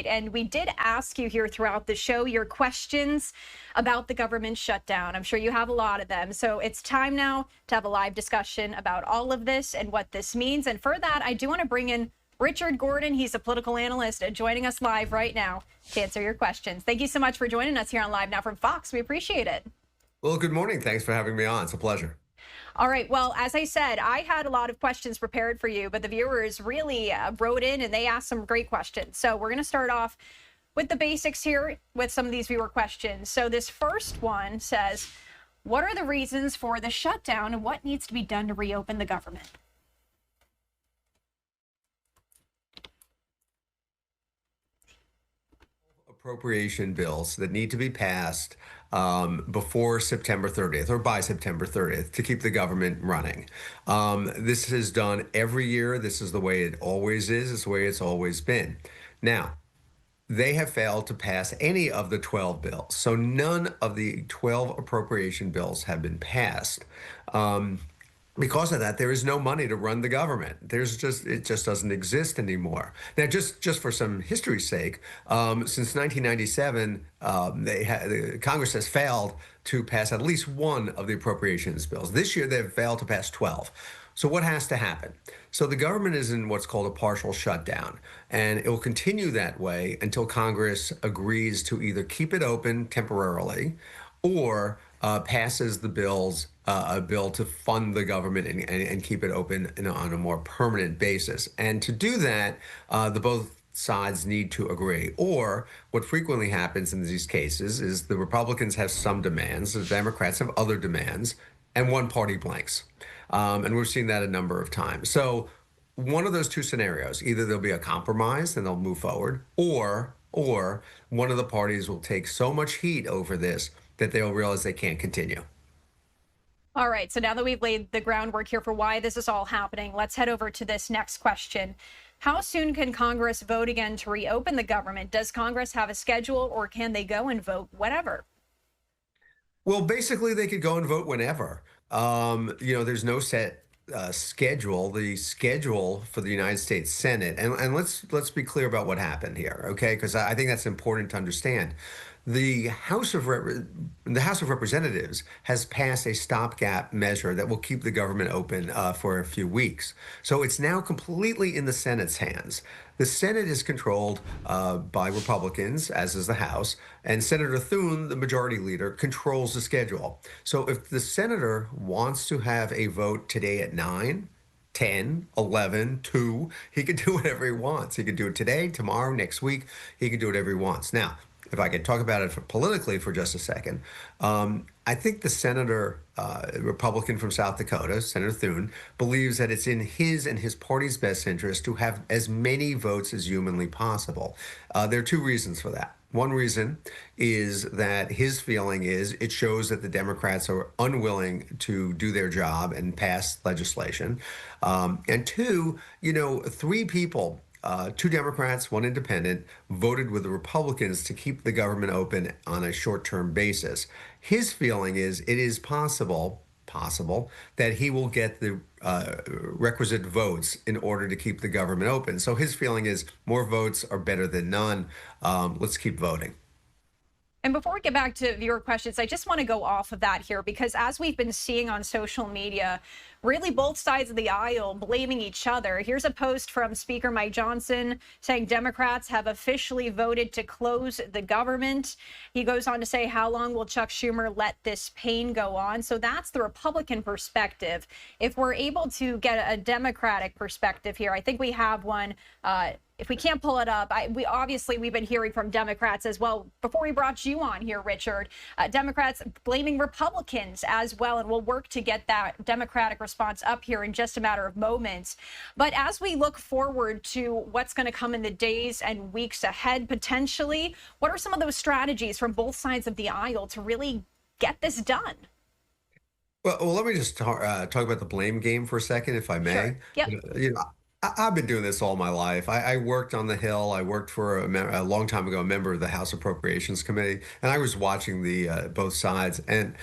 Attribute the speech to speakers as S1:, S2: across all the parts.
S1: update. And we did ask you here throughout the show your questions about the government shutdown. I'm sure you have a lot of them. So it's time now to have a live discussion about all of this and what this means. And for that, I do want to bring in Richard Gordon. He's a political analyst joining us live right now to answer your questions. Thank you so much for joining us here on Live Now from Fox. We appreciate it.
S2: Well, good morning. Thanks for having me on. It's a pleasure.
S1: All right. Well, as I said, I had a lot of questions prepared for you, but the viewers really wrote in and they asked some great questions. So we're going to start off with the basics here with some of these viewer questions. So this first one says, what are the reasons for the shutdown and what needs to be done to reopen the government?
S2: Appropriation bills that need to be passed before September 30th or by September 30th to keep the government running. This is done every year. This is the way it always is. It's the way it's always been. Now, they have failed to pass any of the 12 bills. So none of the 12 appropriation bills have been passed. Because of that, there is no money to run the government. It just doesn't exist anymore. Now, just for some history's sake, since 1997, Congress has failed to pass at least one of the appropriations bills. This year, they've failed to pass 12. So what has to happen? So the government is in what's called a partial shutdown, and it will continue that way until Congress agrees to either keep it open temporarily or passes the a bill to fund the government and keep it open on a more permanent basis. And to do that, both sides need to agree. Or what frequently happens in these cases is the Republicans have some demands, the Democrats have other demands, and one party blanks. And we've seen that a number of times. So one of those two scenarios, either there'll be a compromise and they'll move forward, or one of the parties will take so much heat over this that they'll realize they can't continue.
S1: All right. So now that we've laid the groundwork here for why this is all happening, let's head over to this next question. How soon can Congress vote again to reopen the government? Does Congress have a schedule, or can they go and vote whenever?
S2: Well, basically, they could go and vote whenever. There's no set schedule. The schedule for the United States Senate, and let's be clear about what happened here, okay? Because I think that's important to understand. The House of Representatives has passed a stopgap measure that will keep the government open for a few weeks. So it's now completely in the Senate's hands. The Senate is controlled by Republicans, as is the House, and Senator Thune, the majority leader, controls the schedule. So if the senator wants to have a vote today at 9, 10, 11, 2, he could do whatever he wants. He could do it today, tomorrow, next week. He could do whatever he wants. Now, if I could talk about it politically for just a second, I think the senator, Republican from South Dakota, Senator Thune, believes that it's in his and his party's best interest to have as many votes as humanly possible. There are two reasons for that. One reason is that his feeling is it shows that the Democrats are unwilling to do their job and pass legislation. And two, three people, two Democrats, one independent, voted with the Republicans to keep the government open on a short-term basis. His feeling is it is possible that he will get the requisite votes in order to keep the government open. So his feeling is more votes are better than none. Let's keep voting.
S1: And before we get back to viewer questions, I just want to go off of that here, because as we've been seeing on social media, really both sides of the aisle blaming each other. Here's a post from Speaker Mike Johnson saying Democrats have officially voted to close the government. He goes on to say, how long will Chuck Schumer let this pain go on? So that's the Republican perspective. If we're able to get a Democratic perspective here, I think we have one. If we can't pull it up, we've been hearing from Democrats as well. Before we brought you on here, Richard, Democrats blaming Republicans as well, and we'll work to get that Democratic response up here in just a matter of moments. But as we look forward to what's going to come in the days and weeks ahead, potentially, what are some of those strategies from both sides of the aisle to really get this done?
S2: Well, let me just talk about the blame game for a second, if I may.
S1: Sure. Yep.
S2: I've been doing this all my life. I worked on the Hill. I worked for a long time ago, a member of the House Appropriations Committee, and I was watching the both sides. And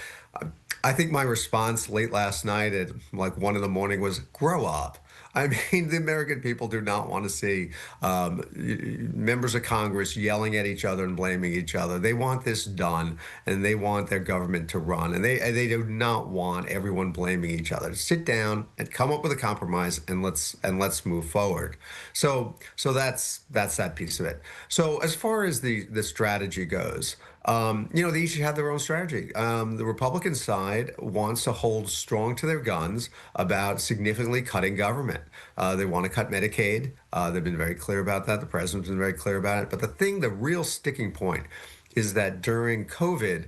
S2: I think my response late last night at like 1 in the morning was, grow up. I mean, the American people do not want to see members of Congress yelling at each other and blaming each other. They want this done, and they want their government to run, and they do not want everyone blaming each other. Sit down and come up with a compromise, and let's move forward. So that's that piece of it. So as far as the strategy goes. They each have their own strategy. The Republican side wants to hold strong to their guns about significantly cutting government. They want to cut Medicaid. They've been very clear about that. The president's been very clear about it. But the real sticking point is that during COVID,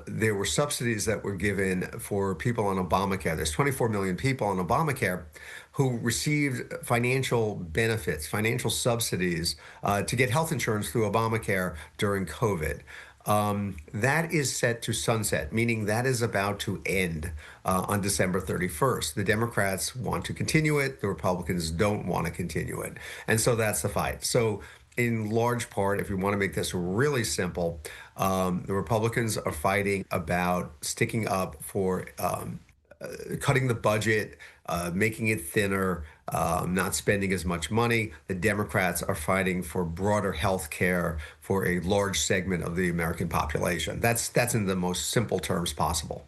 S2: there were subsidies that were given for people on Obamacare. There's 24 million people on Obamacare who received financial benefits, financial subsidies to get health insurance through Obamacare during COVID. That is set to sunset, meaning that is about to end on December 31st. The Democrats want to continue it. The Republicans don't want to continue it. And so that's the fight. So in large part, if you want to make this really simple, the Republicans are fighting about sticking up for cutting the budget, making it thinner, not spending as much money. The Democrats are fighting for broader health care for a large segment of the American population. That's in the most simple terms possible.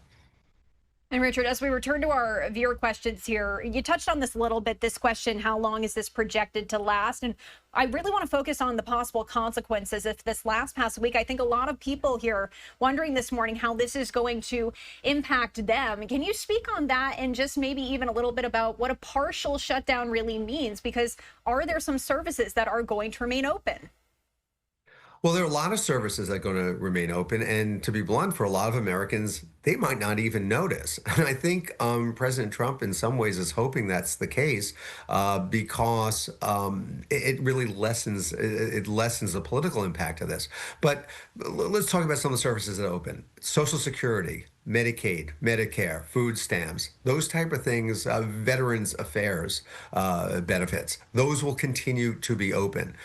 S1: And Richard, as we return to our viewer questions here, you touched on this a little bit, this question, how long is this projected to last? And I really want to focus on the possible consequences if this last past week. I think a lot of people here wondering this morning how this is going to impact them. Can you speak on that and just maybe even a little bit about what a partial shutdown really means? Because are there some services that are going to remain open?
S2: Well, there are a lot of services that are going to remain open. And to be blunt, for a lot of Americans, they might not even notice. And I think President Trump, in some ways, is hoping that's the case because it really lessens the political impact of this. But let's talk about some of the services that are open. Social Security, Medicaid, Medicare, food stamps, those type of things, Veterans Affairs benefits, those will continue to be open.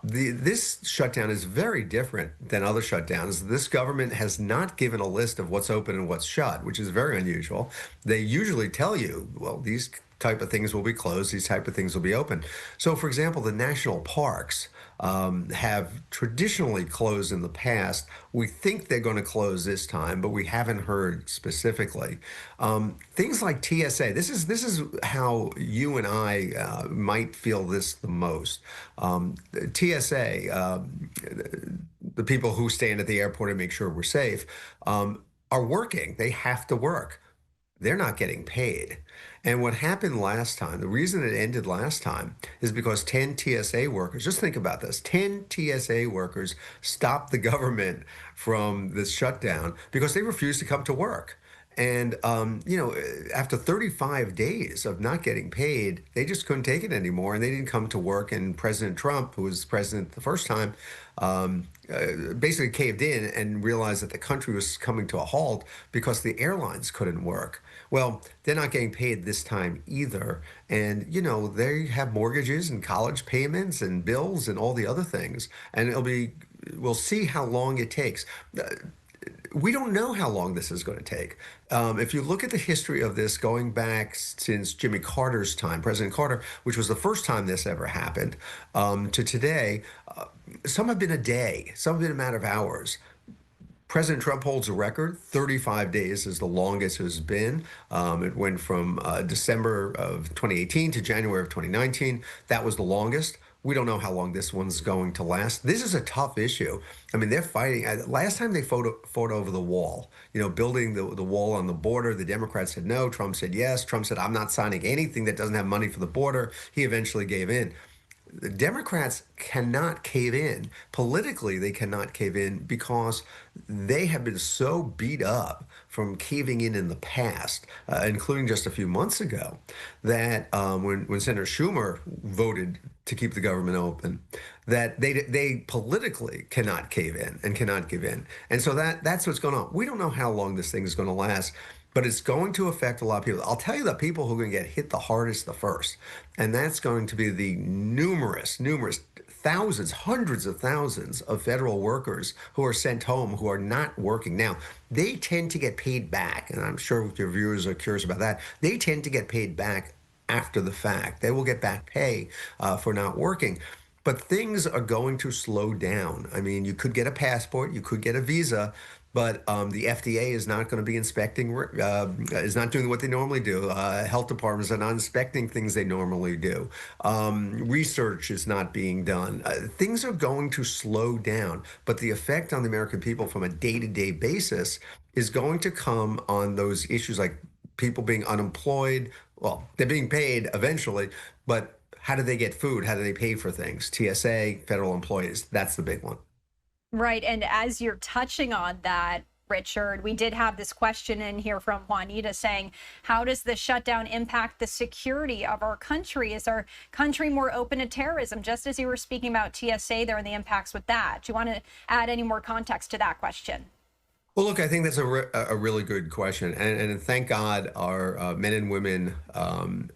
S2: This shutdown is very different than other shutdowns. This government has not given a list of what's open and what's shut, which is very unusual. They usually tell you, well, these type of things will be closed, these type of things will be open. So, for example, the national parks have traditionally closed in the past. We think they're going to close this time, but we haven't heard specifically. Things like TSA. This is how you and I might feel this the most. TSA, the people who stand at the airport and make sure we're safe, are working. They have to work. They're not getting paid. And what happened last time, the reason it ended last time is because 10 TSA workers, just think about this, 10 TSA workers stopped the government from this shutdown because they refused to come to work. And, after 35 days of not getting paid, they just couldn't take it anymore. And they didn't come to work. And President Trump, who was president the first time, basically caved in and realized that the country was coming to a halt because the airlines couldn't work. Well, they're not getting paid this time either. And, they have mortgages and college payments and bills and all the other things. And we'll see how long it takes. We don't know how long this is going to take. If you look at the history of this going back since Jimmy Carter's time, President Carter, which was the first time this ever happened, to today, some have been a day, some have been a matter of hours. President Trump holds a record. 35 days is the longest it's been. It went from December of 2018 to January of 2019. That was the longest. We don't know how long this one's going to last. This is a tough issue. I mean, they're fighting. Last time they fought over the wall, building the wall on the border. The Democrats said no. Trump said yes. Trump said, I'm not signing anything that doesn't have money for the border. He eventually gave in. The Democrats cannot cave in. Politically, they cannot cave in because they have been so beat up from caving in the past, including just a few months ago, that when Senator Schumer voted to keep the government open, that they politically cannot cave in and cannot give in. And so that's what's going on. We don't know how long this thing is going to last, but it's going to affect a lot of people. I'll tell you the people who are going to get hit the hardest the first, and that's going to be the numerous thousands, hundreds of thousands of federal workers who are sent home who are not working. Now, they tend to get paid back, and I'm sure your viewers are curious about that. They tend to get paid back after the fact. They will get back pay for not working. But things are going to slow down. I mean, you could get a passport, you could get a visa, but the FDA is not going to be inspecting, is not doing what they normally do. Health departments are not inspecting things they normally do. Research is not being done. Things are going to slow down, but the effect on the American people from a day-to-day basis is going to come on those issues like people being unemployed. Well, they're being paid eventually, but how do they get food? How do they pay for things? TSA, federal employees, that's the big one.
S1: Right. And as you're touching on that, Richard, we did have this question in here from Juanita saying, how does the shutdown impact the security of our country? Is our country more open to terrorism? Just as you were speaking about TSA there and the impacts with that. Do you want to add any more context to that question?
S2: Well, look, I think that's a really good question. And thank God our men and women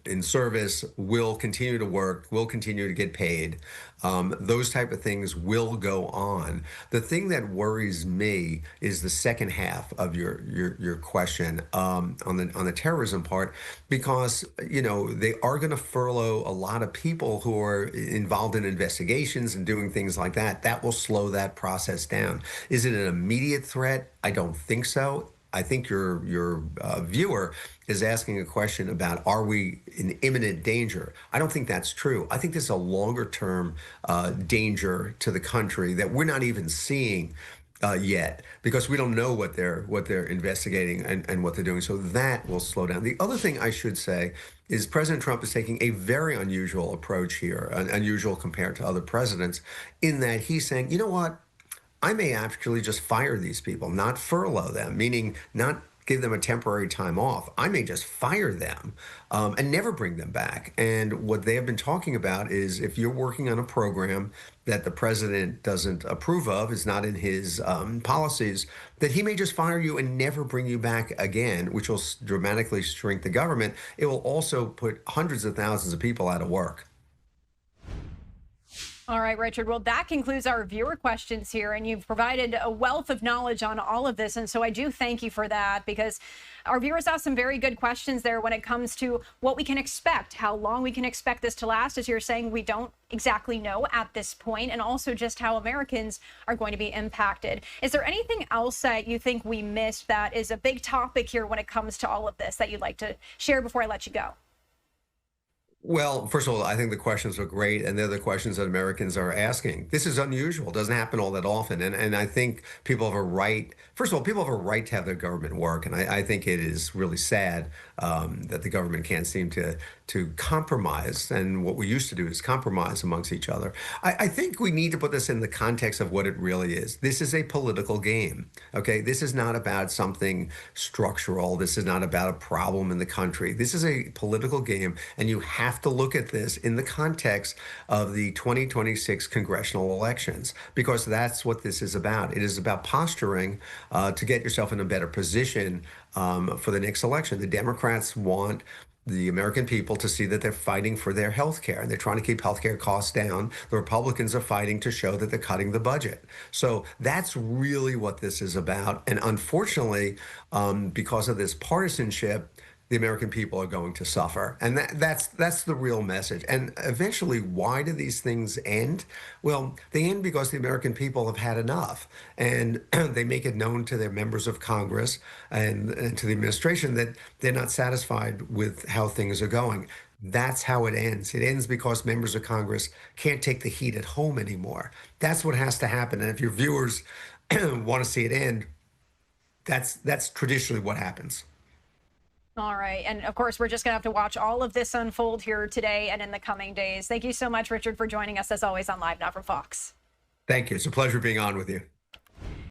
S2: in service will continue to work, will continue to get paid. Those type of things will go on. The thing that worries me is the second half of your question on the terrorism part, because they are going to furlough a lot of people who are involved in investigations and doing things like that. That will slow that process down. Is it an immediate threat? I don't think so. I think your viewer is asking a question about, are we in imminent danger? I don't think that's true. I think there's a longer term danger to the country that we're not even seeing yet, because we don't know what they're investigating and what they're doing. So that will slow down. The other thing I should say is President Trump is taking a very unusual approach here, unusual compared to other presidents, in that he's saying, you know what? I may actually just fire these people, not furlough them, meaning not give them a temporary time off. I may just fire them and never bring them back. And what they have been talking about is, if you're working on a program that the president doesn't approve of, is not in his policies, that he may just fire you and never bring you back again, which will dramatically shrink the government. It will also put hundreds of thousands of people out of work.
S1: All right, Richard. Well, that concludes our viewer questions here, and you've provided a wealth of knowledge on all of this. And so I do thank you for that, because our viewers asked some very good questions there when it comes to what we can expect, how long we can expect this to last. As you're saying, we don't exactly know at this point, and also just how Americans are going to be impacted. Is there anything else that you think we missed that is a big topic here when it comes to all of this that you'd like to share before I let you go?
S2: Well, first of all, I think the questions are great, and they're the questions that Americans are asking. This is unusual. It doesn't happen all that often. And I think people have a right, first of all, people have a right to have their government work. And I think it is really sad that the government can't seem to compromise. And what we used to do is compromise amongst each other. I think we need to put this in the context of what it really is. This is a political game, okay? This is not about something structural. This is not about a problem in the country. This is a political game, and you have to look at this in the context of the 2026 congressional elections, because that's what this is about. It is about posturing to get yourself in a better position for the next election. The Democrats want the American people to see that they're fighting for their health care, and they're trying to keep healthcare costs down. The Republicans are fighting to show that they're cutting the budget. So that's really what this is about. And unfortunately, because of this partisanship, the American people are going to suffer. And that's the real message. And eventually, why do these things end? Well, they end because the American people have had enough. And they make it known to their members of Congress and to the administration that they're not satisfied with how things are going. That's how it ends. It ends because members of Congress can't take the heat at home anymore. That's what has to happen. And if your viewers want to see it end, that's traditionally what happens.
S1: All right. And of course, we're just going to have to watch all of this unfold here today and in the coming days. Thank you so much, Richard, for joining us, as always, on Live Now from Fox.
S2: Thank you. It's a pleasure being on with you.